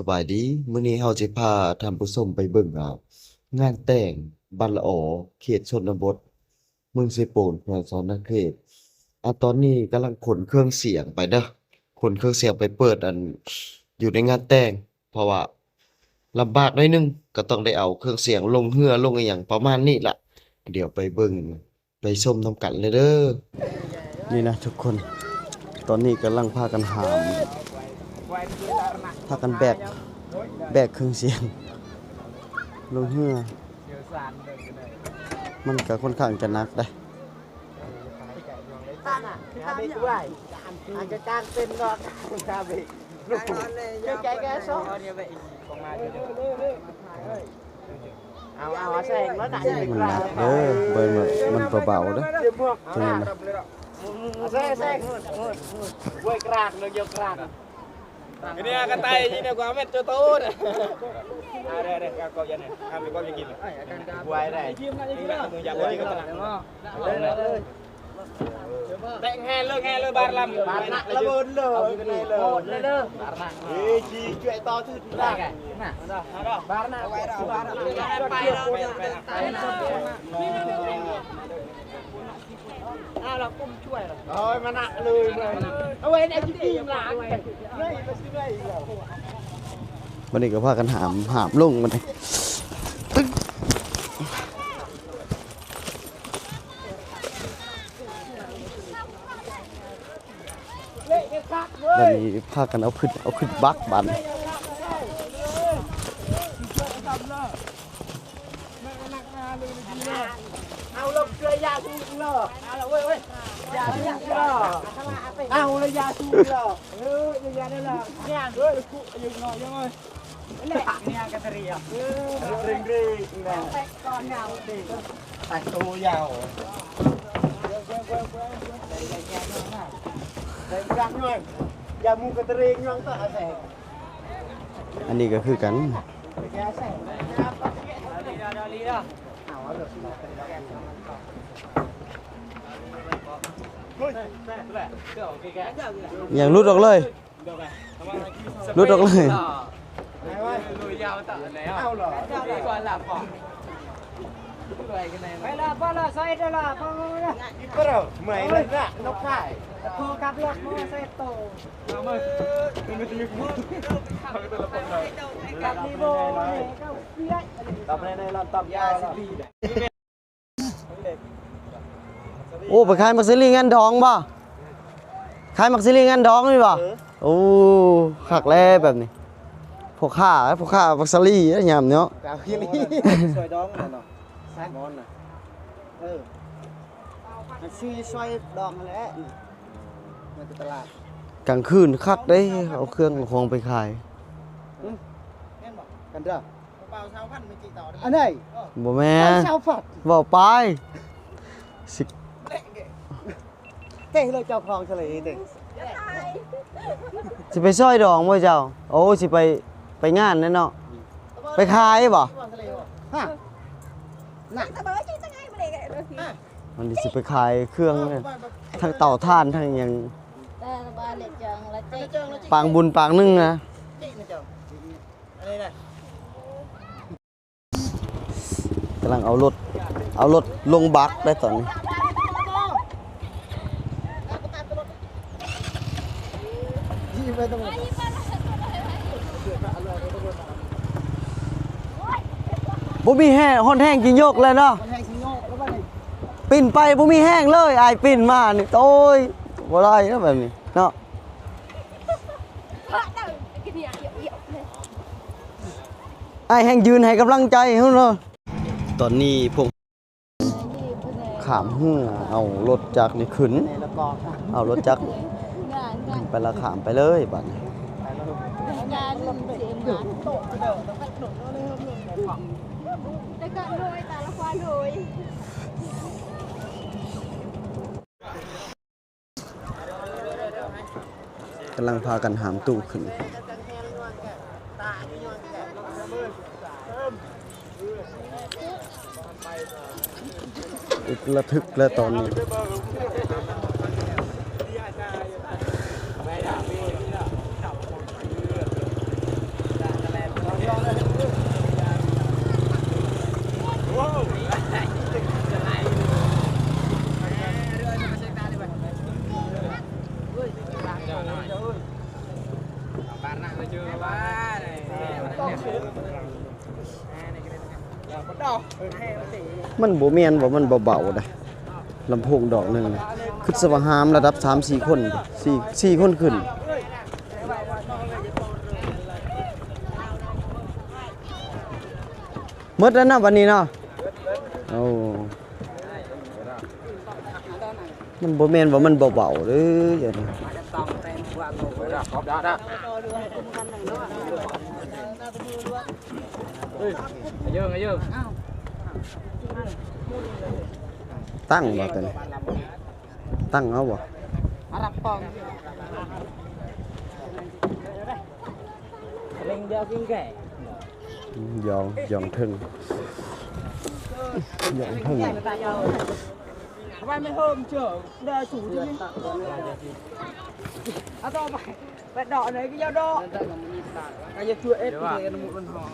บายดีมื้อนี้เฮาสิพาท่านผู้ชมไปเบิ่งงานแต่งบ้านละออเขตชนบทเมืองเสโปนแขวงสะนเขตตอนนี้กำลังขนเครื่องเสียงไปเด้อขนเครื่องเสียงไปเปิดอยู่ในงานแต่งเพราะว่าลำบากหน่อยหนึ่งก็ต้องได้เอาเครื่องเสียงลงเรือลงอิหยังประมาณนี้ล่ะเดี๋ยวไปเบิ่งไปชมนำกันเลยเด้อนี่นะทุกคนตอนนี้กำลังพากันแบกเครื่องเสียงลงเรือมันก็ค่อนข้างจะหนักได้เอาแซงแล้วไหน มันหนักเด้อเบิ่งมันเบาๆเด้อจังนั้นนะ แซงเว้ยกรากเลยเยอะกรากini akan tay ini gua amet cho tốt đây kau jadi kami kau yang gini buai đây enggak menjak buai ke tengah teng hello bar lam bar nak lebon lo le chi cuy to thứ là bar nakเรากุ้มช่วยโอ้ยมาหนักเลยเอาไว้ในที่หลังเลยไปซื้อได้อีกแล้ววันนี้ก็พากันหามลงมันวันนี้พากันเอาขึ้นบักบันเอาลงเกลือยาสูงเลยเอาละเว้ยยาสูงเลยเอาเลยยาสูงเลยยาได้ละเนี่ยเฮ้ยกูยังน้อยยังไงเนี่ยกระเทียมเร่งนะแตกก้อนยาวดิแตกตัวยาวเร่งยังหน่อยยามูกระเทียมยังต่อแสงอันนี้ก็คือกันอย่างรุดออกเลยรุดออกเลยลุยยาวต่อแล้วเอาหรอดีกว่าหลับก่อนไปละไปละใส่ได้ละพอละอีกก็เราไม่เลยนะนกไข่โทรกับรถมอเตอร์ไซค์โตเอามามันจะมีมือกับนีโบก็เปี้ยตบในลำตบยาสิบีโอ้ไปขายมักซิลี่งานดองป่ะขายมักซิลี่งานดองนี่ป่ะโอ้ขักแล่แบบนี้พวกข้ามักซิลี่ยามเนาะซอยดองน่ะเนาะแซ่บมอนน่ะซื้อซอยดองแหละมาตลาดกลางคืนคักได้เอาเครื่องของไปขายกันเด้อเปล่าชาวพันธุ์ไม่กี่ต่ออันไหนบ่แม่ชาวพันธุ์บ่ไปสิเต้เลยเจ้าคลองทะเลเด้สิไปซอยดองบ่เจ้าโอ้สิไปงานนั่นเนาะไปขายบ่ฮะน่ะมันสิไปขายเครื่องทั้งเต่าถ่านทั้งหยังปางบุญปางนึงนะกำลังเอารถลงบักได้ตอนนี้บ่มีแห้งฮ้อนแห้งกินยกเลยเนาะปิ่นไปบ่มีแห้งเลยอายปิ่นมานี่โอ้ยบ่ได้นะแบบนี้เนาะอายแห้งยืนให้กำลังใจเฮาเนาะตอนนี้พวกขามหัวเอารถจักรนี่ขึ้นเอารถจักรไปละขามไปเลยบัดนี้กำลังพากันหามตู้ขึ้นระทึกแล้วตอนนี้ เ มันบ่แม่นว่ามันเบาๆเด้ลำโพงดอกหนึงคือสว่าหามระดับ 3-4 คน4คนขึ้นหมดแล้วนะวันนี้เนาะโอ้มันบ่แม่นว่ามันเบาๆเด้ออย่างนี้ตั้งบ่ตอนนี้ตั้งเอาบ่ยองถึงVai mày hôm chưa? Đây chủ chứ. À to phải đỏ này cái dao đỏ. Cái dao chua ếch thì nó một lần hòn.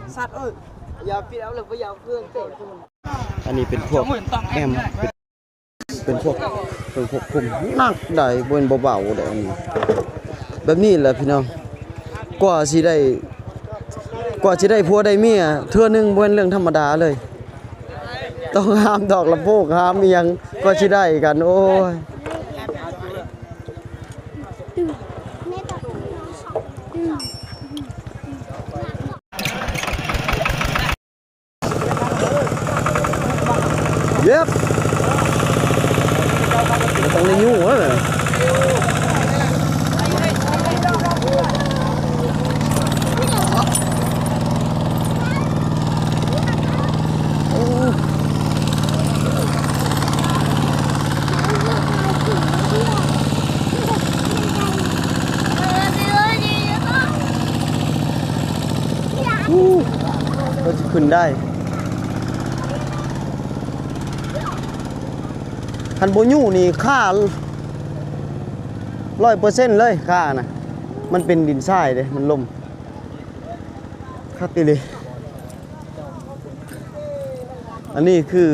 Sạt ơi. Giờ phi áo lực với dao cương tệ. อันนี้เป็นพวกแอมเป็นพวกคุมนักได้บ่เป็นเบาๆได้อันนี้แบบนี้แหละพี่น้องกว่าสิได้ผัวได้เมียเทื่อนึงบ่เป็นเรื่องธรรมดาเลยต้องห้ามดอกลำโพงห้ามอีหยังกว่าสิได้กันโอ้ยเย็บต้องได้ยู่เว้ยก็จะขึ้นได้คันโบยูนี่ค่า 100% เลยค่านะมันเป็นดินทรายเลยมันลมคักติเลยอันนี้คือ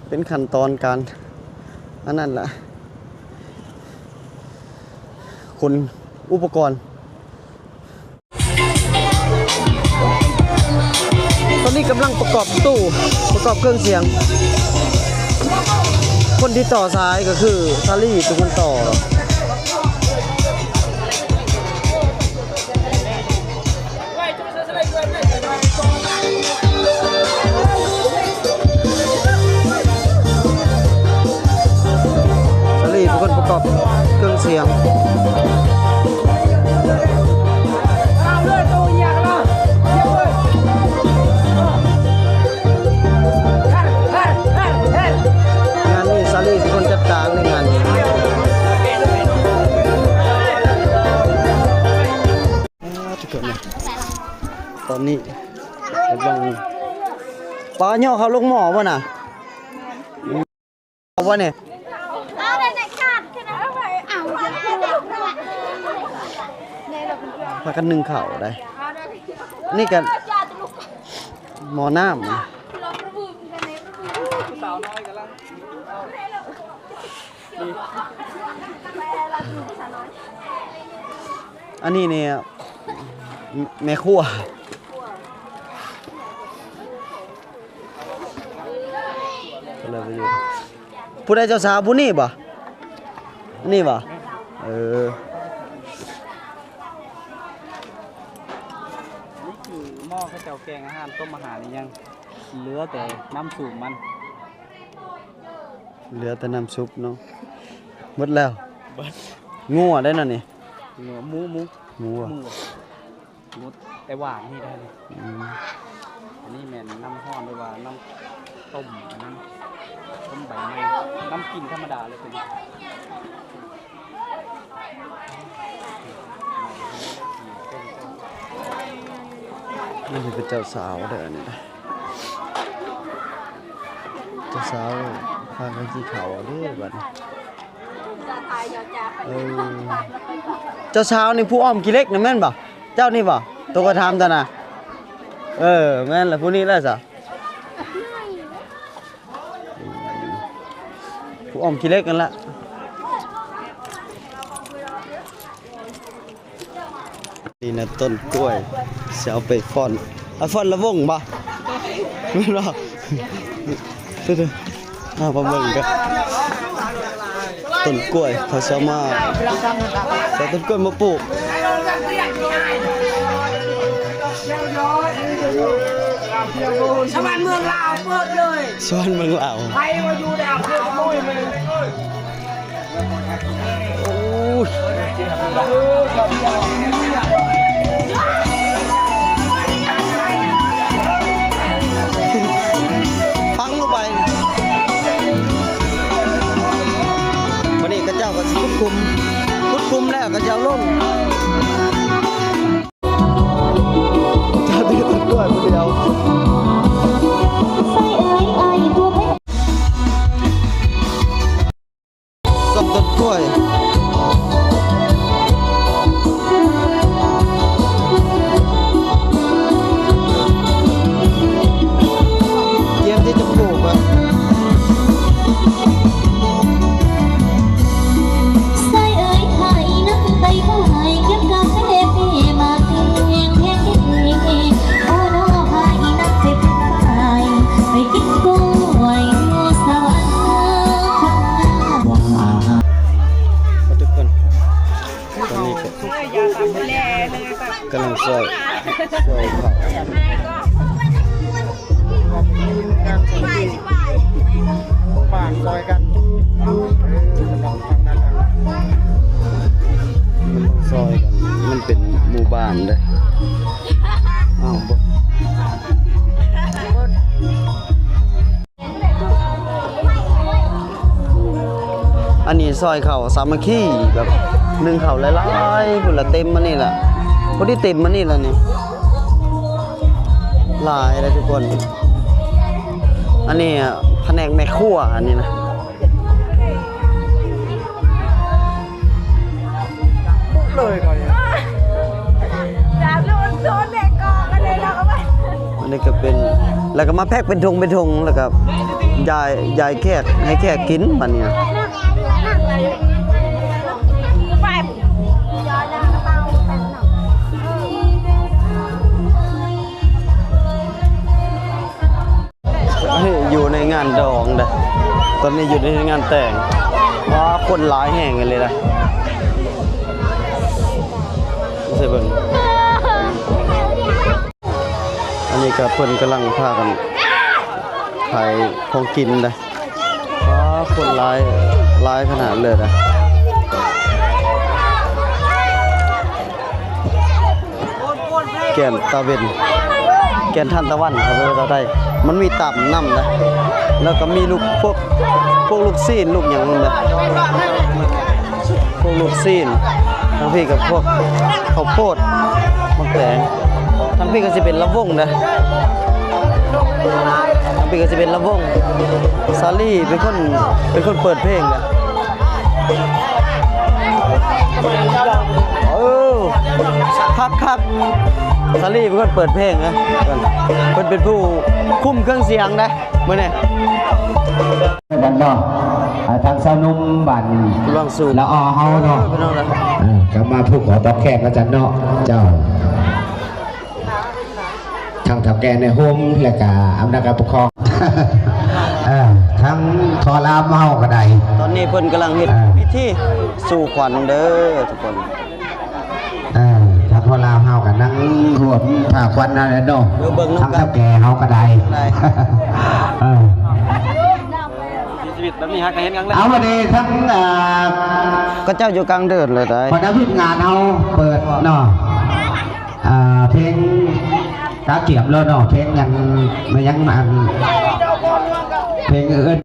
เป็นขั้นตอนการอันนั้นแหละคนอุปกรณ์ตอนนี้กำลังประกอบตู้ประกอบเครื่องเสียงคนที่ต่อสายก็คือซาลี่เป็นคนต่อซาลี่เป็นคนประกอบเครื่องเสียงเป็นคนจัดการในงานนี้ทุกคนนะตอนนี้กำลังปลาเนาะเขาลงหม้อป่ะน่ะเอาป่ะเนี่ยพากันนึ่งข้าวได้นี่กันหม้อน้ำอันนี้เนี่ยแม่ครัวผู้ใดเจ้าสาวผู้นี้บ่อันนี้บ่นี่คือหม้อข้าวเจ้าแกงอาหารต้มอาหารนี่ยังเหลือแต่น้ำสูบมันเหลือแต่น้ำซุปเนาะหมดแล้วงัวได้น่ะนี่หมูแต่หวานนี่ได้เลยอันนี้แม่นน้ำห้อนด้วยว่าน้ำต้มน้ำใบไม้น้ำกินธรรมดาเลยเป็นนี่เป็นเจ้าสาวเด้อนี่เจ้าสาวพากันกินข้าวเด้อบัดนี้เจ้าสาวนี่ผู้อ้อมกี่เล็กนะแม่นบ่เจ้านี่บ่ตัวก็ทำตาน่ะแม่นล่ะผู้นี้แหละซะผู้อ้อมกี่เล็กกันละ นี่นะต้นกล้วยสิเอาไปฟ้อนเอาฟ้อนละวงบ่ไม่รอเด้อๆมาเบิ่งกันต้นกล้วยเขาสิเอามาแต่ต้นกล้วยมาปลูก ชาวบ้านเมืองลาวเปิดเลย สวนเมืองลาว ใครมาอยู่ดาวเพื่อนขโมยมัน โอ้ยฟังลงไปวันนี้ก็เจ้าก็คุดคุมแล้วก็จะเอาลงเจ้าตีต้นกล้วยคนเดียวส้มต้นกล้วยเตรียมที่จะปลูกอ่ะทุกคนตอนนี้กำลังซอยผักบ้านซอยกันลองฟังนั้น มันต้องซอยกันมันเป็นหมู่บ้านเด้ออ้าวบ่อันนี้ซอยเขาสามัคคีแบบหนึ่งเขาหลายๆพุ่นละเต็มมานี่ล่ะพอดีเต็มมานี่ล่ะนี่หลายเลยทุกคน อันนี้แผนกแม่ครัวอันนี้นะเลยก่อนเนี่ย อันนี้ก็เป็นแล้วก็มาแพ็คเป็นถุงแล้วก็ยายแขกให้แขกกินบัดนี้นะอยู่ในงานดองเด้อตอนนี้อยู่ในงานแต่งว้าคนหลายแห่งกันเลยนะใช่เบิ่งอันนี้ก็เพิ่นกำลังพากันขายของกินเด้อว้าคนหลายขนาดเลยนะแก่นตะเวนแก่นทันตะวันครับภาษาไทยมันมีตับน้ำนะแล้วก็มีลูกพวกลูกซีนลูกอย่างนั้นนะพวกลูกซีนทั้งพี่กับพวกข้าวโพดมะแตงทั้งพี่ก็จะเป็นลำวงนะทั้งพี่ก็จะเป็นลำวงซาลี่เป็นคนเปิดเพลงนะคักซาลี่เป็นคนเปิดเพลงนะเพิ่นเป็นผู้คุมเครื่องเสียงนะมื้อนี้ บันเนาะทางสาวนุ่มบัน ลองสูตร ละออเฮาเนาะ พี่น้องนะ ก็มาผู้ขอตอกแขกอาจารย์เนาะเจ้าทางทับแกในโฮมและก็อำนาจการปกครองทั้งทอรามเฮาก็ได้ ตอนนี้เพิ่นกำลังเฮ็ดพิธีสู่ขวัญเด้อทุกคน ทางทอรามเฮาก็นั่งรวมผ้าควันนั่นแหละเนาะทางทับแกเฮาก็ได้ชีวิตแบบนี้ฮะก็เห็นครั้งแรก เอามาดีทั้งก็เจ้าอยู่กลางเดินเลยได้ พอนักพิจงานเอาเปิดเนาะเพลงตาเกียบเลยเนาะเพลงยังไม่ยังมันเพลงอื่น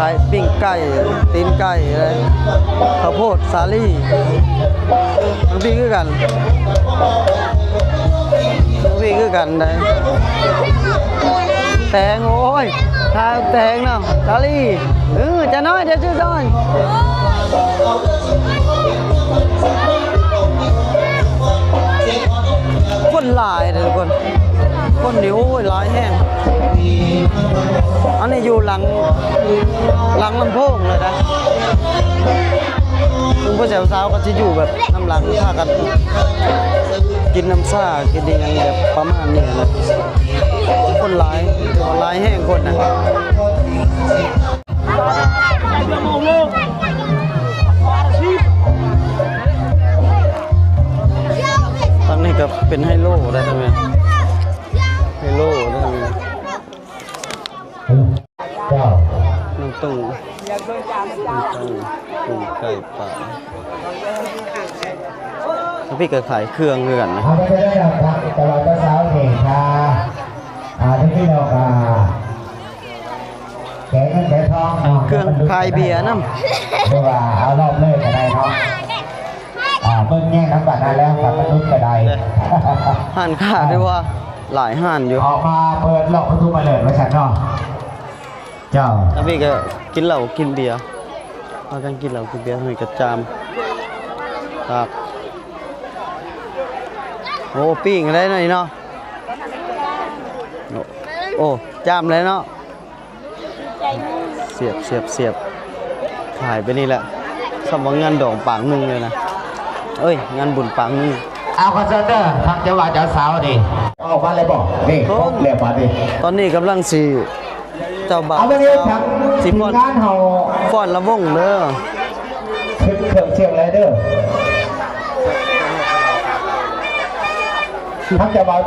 ขายปิ้งไก่ตีนไก่อะไรข้าวโพดสาลี่ทั้งพี่คือกันทั้งพี่คือกันได้แตงโอ้ยทาแตงเนาะสาลี่จะน้อยเดี๋ยวชื่อน้อยคนหลายเลยทุกคนคนเดียวหลายแห้งอันนี้อยู่หลังลำโพงเลยนะลุงพ่อแจ๋วสาวก็จะอยู่แบบน้ำหลังพากันกินน้ำซ่ากินอย่างแบบประมาณนี้นะคนหลายหลายแห้งคนนะตอนนี้ก็เป็นไฮโลได้ทั้งนั้นไฮโลได้ทั้งนั้นน้ำตุ้งตุ้งไก่ป่าแล้วพี่ก็ขายเครื่องเงินนะ เอาไปได้แล้วครับตลอดเช้าเองค่ะที่พี่เราแกงเงินแกงทองเนาะ เครื่องขายเบียร์น้ เพราะว่าเอารอบเลยก็ได้เนาะเบิ่งแง่งน้ำบัตรได้แล้วครับมนุษย์ก็ได้ ำห่านขาดด้วยว่าหลายห่านอยู่ ออกมาเปิดหลอกประตูมาเลยมาฉันเนาะเจ้า แล้วพี่ก็กินเหล้ากินเบียร์มากันกินเหล้ากินเบียร์ให้กระจามครับโอ้ปิ้งอะไรหน่อยเนาะโอ้จามเลยเนาะเสียบขายไปนี่แหละสมว่างานดองปางหนึงเลยนะเอ้ยงานบุญปางหนึง เอาคอนเสิร์ตเด้อทางจังหวัดเจ้าสาวดิออกมาเลยบอกนี่ครบเรียบมาดิ ตอนนี้กำลังสิเจ้าบ่าว เอาไปเรียกทาง สิ ทีม ฟ้อน งานเฮา ฟ้อนละวงเด้อ ขึ้นเครื่องเชียงไรเด้อทางจังหวัด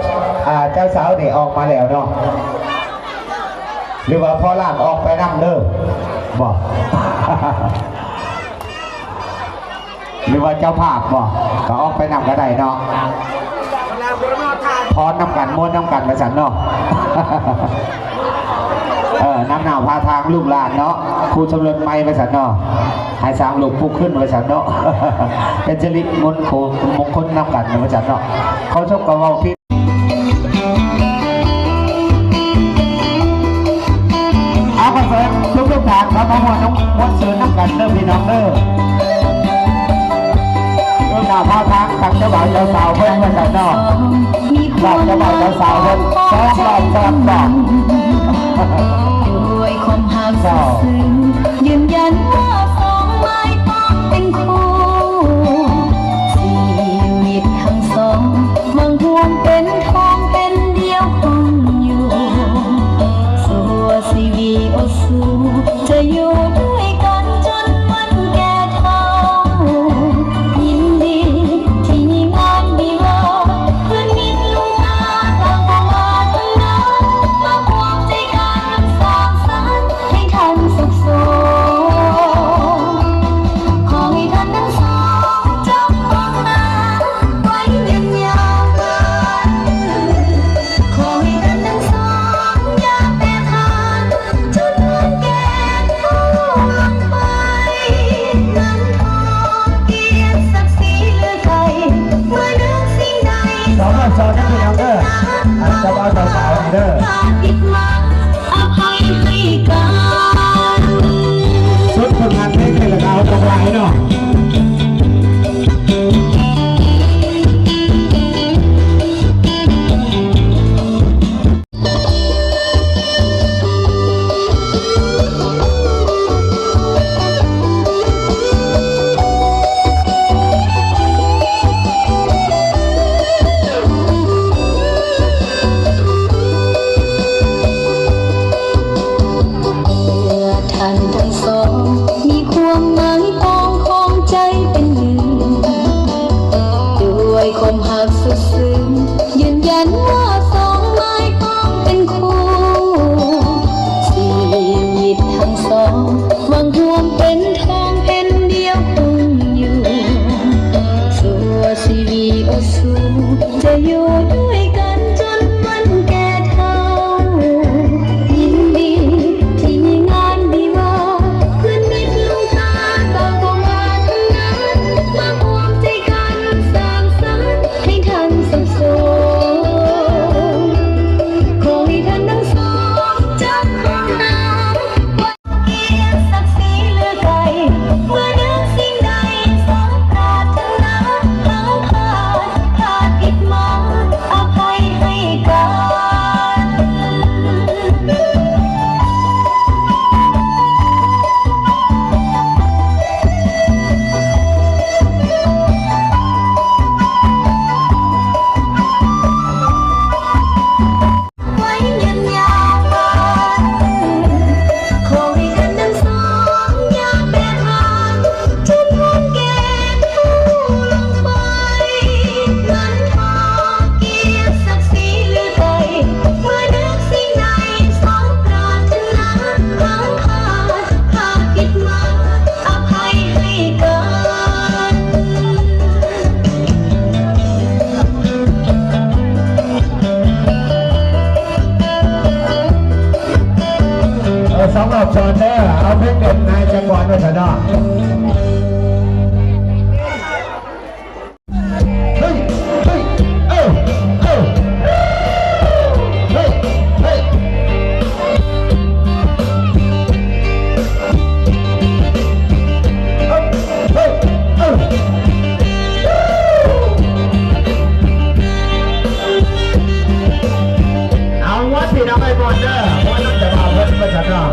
เจ้าสาวนี่ออกมาแล้วเนาะหรือว่าพ่อล่างออกไปนั่งเด้อบอก หรือว่าเจ้าภาพบอกก็ออกไปนำก็ได้เนาะพอน้ำกันม้วนน้ำกันมาสันเนาะ น้ำหนาวพาทางลูกหลานเนาะครูชมรมไม้มาสันเนาะหายสามลูกผู้ขึ้นมาสันเนาะ เป็นจริตมนต์มงคลน้ำกันมาสันเนาะเขาชกกับเราพี่เอาคอนเสิร์ตทุกทางครับเพราะว่าน้องม้วนเสือน้ำกันเด้อพี่น้องเด้อหน้าพาทางทางเจ้าบ่าวเจ้าสาวเพิ่นมาสันเนาะรอบเจ้าบ่าวเจ้าสาวเพิ่นซ้อมรอบซ้อมบอก ด้วยความหักซึ้งยืนยันว่าสองไม้ต้องเป็นคู่ชีวิตทั้งสองมังห่วงเป็นทองเป็นเดียวคงอยู่สู่ชีวิตโอสู้จะอยู่ด้วยกันจนวันแก่เฒ่ายินดีที่งานมีลาเพื่อนมิตรลูกอาต่างก็มาทั้งนั้นมาพวงใจกันสร้างสรรค์ให้ท่านสุขสมขอให้ท่านทั้งสองจำความหาไว้ยืนยาวนานขอให้ท่านทั้งสองอย่าแปรผันจนวันแก่เฒ่าลงไปเงินทองเกียรติศักดิ์ศรีเหลือใครเมื่อนึกสิ่งใด สองสองนั่นพี่น้องเด้อเจ้าบ่าวเจ้าสาวเด้อ ผิดหวังอภัยให้กัน สุดผลงานเพลงเลยละเอาตรงไหนเนาะ สองรอบซ้อนเด้อเอาเพลงเด่นนายจังหวัดด้วยกันเนาะเฮ้ยเฮ้ยเอ้าเอ้าเฮ้ยเฮ้ยเฮ้ยเอ้าเอาวัดที่เราไปก่อนเด้อเพราะนั่นจะมาเพิ่มประชันเนาะ